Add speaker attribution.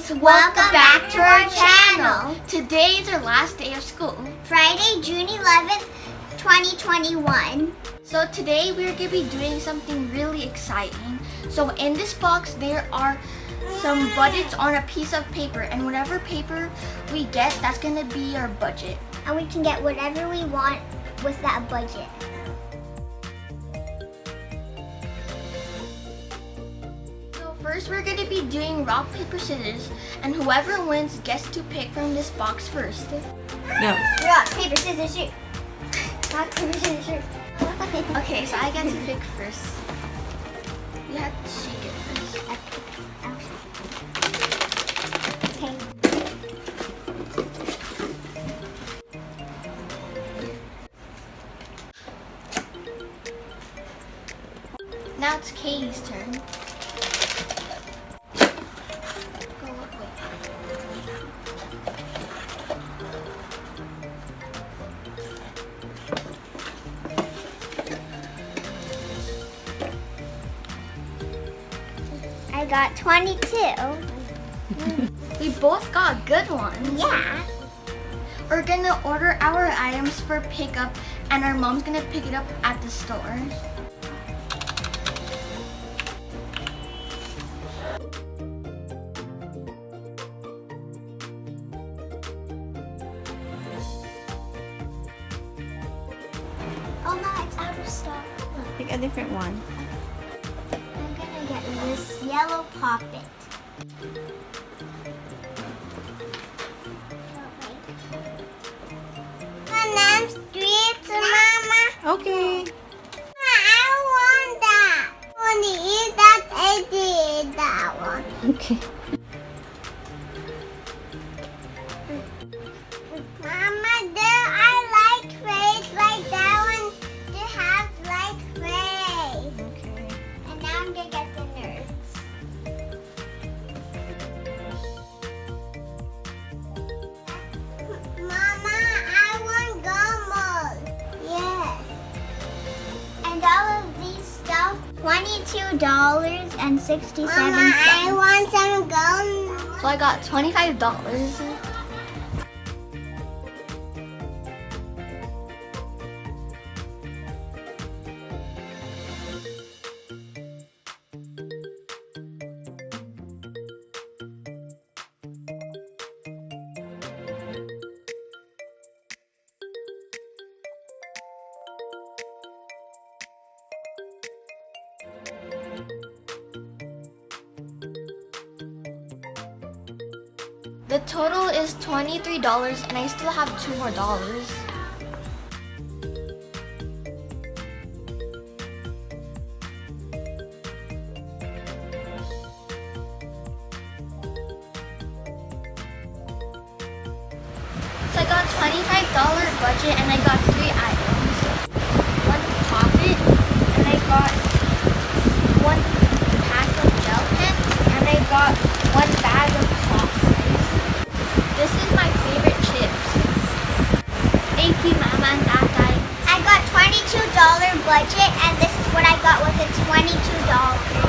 Speaker 1: guys! Welcome back to our channel! Today is our last day of school.
Speaker 2: Friday, June 11th, 2021.
Speaker 1: So today we're going to be doing something really exciting. So in this box there are some budgets on a piece of paper, and whatever paper we get, that's going to be our budget.
Speaker 2: And we can get whatever we want with that budget.
Speaker 1: First, we're going to be doing rock, paper, scissors, and whoever wins gets to pick from this box first.
Speaker 3: No.
Speaker 2: Rock, paper, scissors, shoot. Rock, paper, scissors, shoot.
Speaker 1: Okay, so I get to pick first. You have to shake it first.
Speaker 2: Okay.
Speaker 1: Now it's Katie's turn.
Speaker 2: I got 22.
Speaker 1: We both got good ones.
Speaker 2: Yeah.
Speaker 1: We're gonna order our items for pickup, and our mom's gonna pick it up at the store.
Speaker 2: Oh no, it's out of stock.
Speaker 3: Pick a different one.
Speaker 2: I'm gonna get this yellow poppet. Mama, sweets, Mama.
Speaker 3: Okay.
Speaker 2: I want that. I want to eat that. I did that one.
Speaker 3: Okay.
Speaker 2: Mama, I like face like that one. They have like face.
Speaker 3: Okay.
Speaker 2: And now I'm gonna get the nerds. Mama, I want gumball. Yes. And all of these stuff, $22.67. Mama, I want some gum.
Speaker 1: So I got $25. The total is $23, and I still have $2 more. So I got $25 budget, and I got 3 items. One poppet, and I got one pack of gel pens, and I got one bag of popsicles. This is my favorite chips. Thank you, Mama and Tatay.
Speaker 2: I got $22 budget, and this is what I got with the $22.